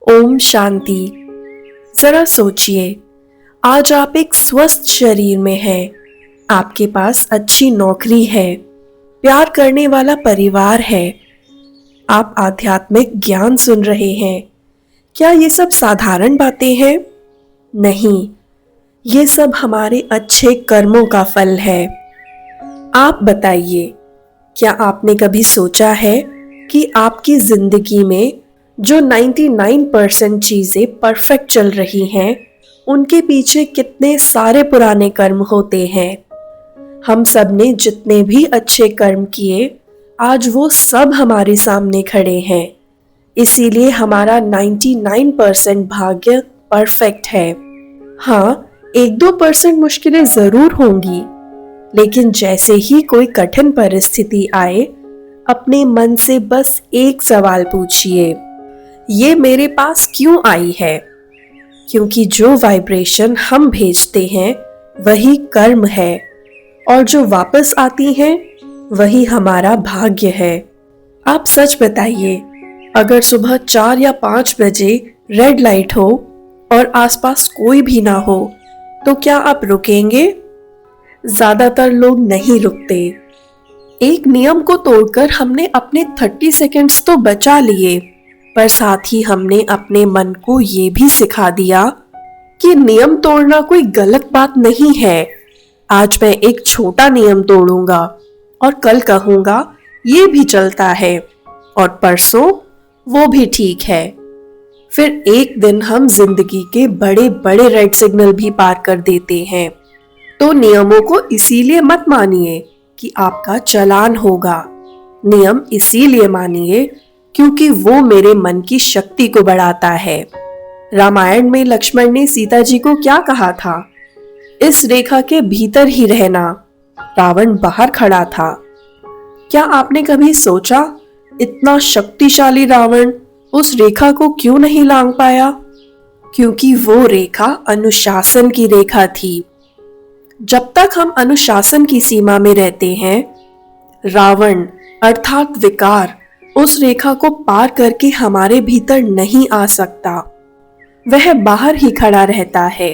ओम शांति। जरा सोचिए, आज आप एक स्वस्थ शरीर में हैं, आपके पास अच्छी नौकरी है, प्यार करने वाला परिवार है, आप आध्यात्मिक ज्ञान सुन रहे हैं। क्या ये सब साधारण बातें हैं? नहीं, ये सब हमारे अच्छे कर्मों का फल है। आप बताइए, क्या आपने कभी सोचा है कि आपकी जिंदगी में जो 99% चीजें परफेक्ट चल रही हैं, उनके पीछे कितने सारे पुराने कर्म होते हैं। हम सब ने जितने भी अच्छे कर्म किए, आज वो सब हमारे सामने खड़े हैं। इसीलिए हमारा 99% भाग्य परफेक्ट है। हाँ, 1-2% मुश्किलें जरूर होंगी, लेकिन जैसे ही कोई कठिन परिस्थिति आए, अपने मन से बस एक सवाल पूछिए, ये मेरे पास क्यों आई है? क्योंकि जो वाइब्रेशन हम भेजते हैं वही कर्म है, और जो वापस आती हैं वही हमारा भाग्य है। आप सच बताइए, अगर सुबह 4 या 5 बजे रेड लाइट हो और आसपास कोई भी ना हो, तो क्या आप रुकेंगे? ज्यादातर लोग नहीं रुकते। एक नियम को तोड़कर हमने अपने 30 सेकंड्स तो बचा लिए, पर साथ ही हमने अपने मन को ये भी सिखा दिया कि नियम तोड़ना कोई गलत बात नहीं है। आज मैं एक छोटा नियम तोड़ूंगा और कल कहूंगा ये भी चलता है, और परसों वो भी ठीक है। फिर एक दिन हम जिंदगी के बड़े बड़े रेड सिग्नल भी पार कर देते हैं। तो नियमों को इसीलिए मत मानिए कि आपका चालान होगा। नियम इसीलिए मानिए क्योंकि वो मेरे मन की शक्ति को बढ़ाता है। रामायण में लक्ष्मण ने सीता जी को क्या कहा था? इस रेखा के भीतर ही रहना। रावण बाहर खड़ा था। क्या आपने कभी सोचा, इतना शक्तिशाली रावण उस रेखा को क्यों नहीं लांघ पाया? क्योंकि वो रेखा अनुशासन की रेखा थी। जब तक हम अनुशासन की सीमा में रहते हैं, रावण अर्थात विकार उस रेखा को पार करके हमारे भीतर नहीं आ सकता। वह बाहर ही खड़ा रहता है,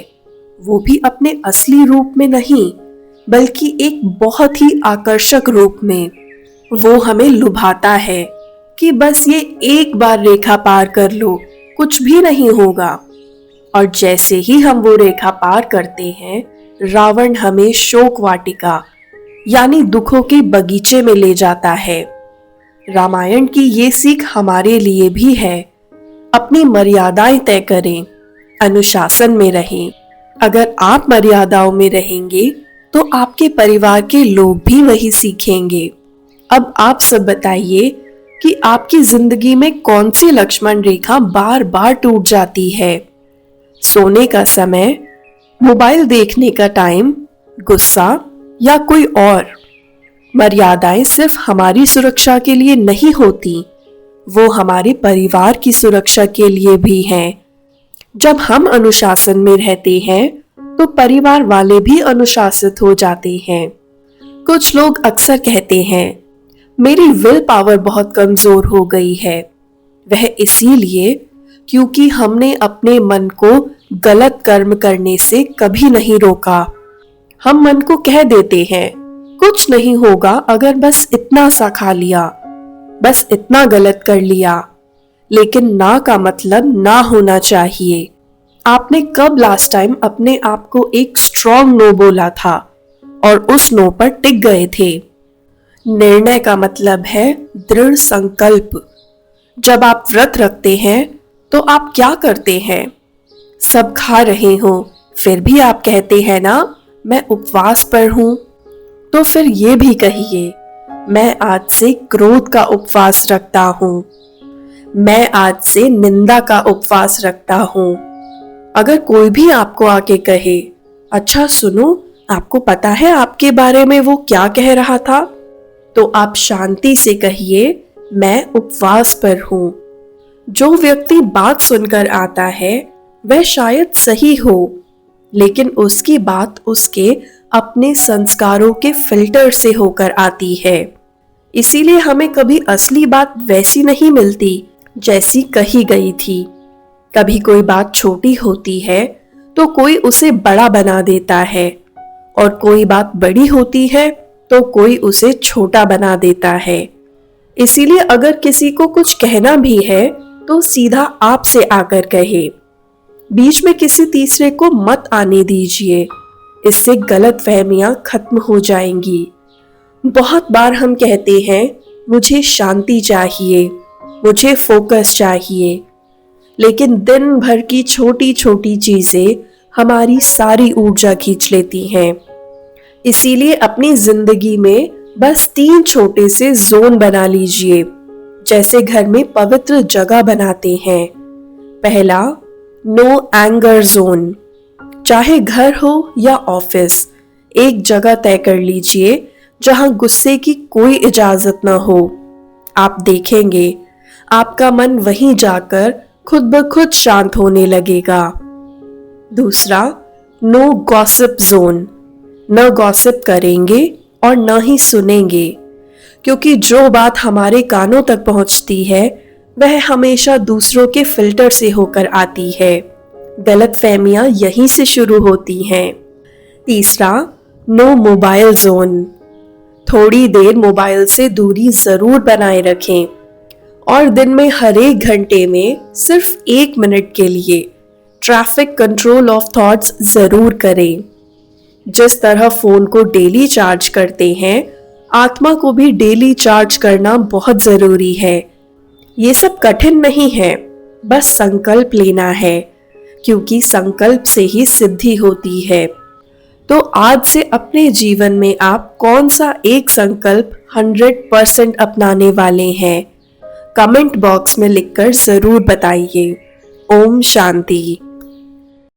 वो भी अपने असली रूप में नहीं, बल्कि एक बहुत ही आकर्षक रूप में। वो हमें लुभाता है कि बस ये एक बार रेखा पार कर लो, कुछ भी नहीं होगा। और जैसे ही हम वो रेखा पार करते हैं, रावण हमें शोक वाटिका यानी दुखों के बगीचे में ले जाता है। रामायण की ये सीख हमारे लिए भी है। अपनी मर्यादाएं तय करें, अनुशासन में रहें। अगर आप मर्यादाओं में रहेंगे तो आपके परिवार के लोग भी वही सीखेंगे। अब आप सब बताइए कि आपकी जिंदगी में कौन सी लक्ष्मण रेखा बार बार टूट जाती है? सोने का समय, मोबाइल देखने का टाइम, गुस्सा या कोई और? मर्यादाएं सिर्फ हमारी सुरक्षा के लिए नहीं होती, वो हमारे परिवार की सुरक्षा के लिए भी हैं। जब हम अनुशासन में रहते हैं तो परिवार वाले भी अनुशासित हो जाते हैं। कुछ लोग अक्सर कहते हैं, मेरी विल पावर बहुत कमजोर हो गई है। वह इसीलिए क्योंकि हमने अपने मन को गलत कर्म करने से कभी नहीं रोका। हम मन को कह देते हैं, कुछ नहीं होगा अगर बस इतना सा खा लिया, बस इतना गलत कर लिया। लेकिन ना का मतलब ना होना चाहिए। आपने कब लास्ट टाइम अपने आप को एक स्ट्रॉन्ग नो बोला था और उस नो पर टिक गए थे? निर्णय का मतलब है दृढ़ संकल्प। जब आप व्रत रखते हैं तो आप क्या करते हैं? सब खा रहे हो, फिर भी आप कहते हैं ना, मैं उपवास पर हूं। तो फिर ये भी कहिए, मैं आज से क्रोध का उपवास रखता हूं, मैं आज से निंदा का उपवास रखता हूं। अगर कोई भी आपको आके कहे, अच्छा सुनो, आपको पता है आपके बारे में वो क्या कह रहा था? तो आप शांति से कहिए, मैं उपवास पर हूं। जो व्यक्ति बात सुनकर आता है वह शायद सही हो, लेकिन उसकी बात उसके अपने संस्कारों के फिल्टर से होकर आती है। इसीलिए हमें कभी असली बात वैसी नहीं मिलती जैसी कही गई थी। कभी कोई बात छोटी होती है तो कोई उसे बड़ा बना देता है, और कोई बात बड़ी होती है तो कोई उसे छोटा बना देता है। इसीलिए अगर किसी को कुछ कहना भी है तो सीधा आपसे आकर कहे। बीच में किसी तीसरे को मत आने दीजिए, इससे गलतफहमियां खत्म हो जाएंगी। बहुत बार हम कहते हैं मुझे शांति चाहिए, मुझे फोकस चाहिए, लेकिन दिन भर की छोटी छोटी चीजें हमारी सारी ऊर्जा खींच लेती हैं। इसीलिए अपनी जिंदगी में बस 3 छोटे से जोन बना लीजिए, जैसे घर में पवित्र जगह बनाते हैं। पहला, नो एंगर जोन। चाहे घर हो या ऑफिस, एक जगह तय कर लीजिए जहां गुस्से की कोई इजाजत ना हो। आप देखेंगे आपका मन वहीं जाकर खुद ब खुद शांत होने लगेगा। दूसरा, नो गॉसिप जोन। न गॉसिप करेंगे और न ही सुनेंगे, क्योंकि जो बात हमारे कानों तक पहुंचती है वह हमेशा दूसरों के फिल्टर से होकर आती है। गलतफहमियां यहीं से शुरू होती हैं। तीसरा, नो मोबाइल जोन। थोड़ी देर मोबाइल से दूरी जरूर बनाए रखें, और दिन में हर एक घंटे में सिर्फ 1 मिनट के लिए ट्रैफिक कंट्रोल ऑफ थॉट्स जरूर करें। जिस तरह फोन को डेली चार्ज करते हैं, आत्मा को भी डेली चार्ज करना बहुत जरूरी है। ये सब कठिन नहीं है, बस संकल्प लेना है, क्योंकि संकल्प से ही सिद्धि होती है। तो आज से अपने जीवन में आप कौन सा एक संकल्प 100% अपनाने वाले हैं? कमेंट बॉक्स में लिखकर जरूर बताइए। ओम शांति।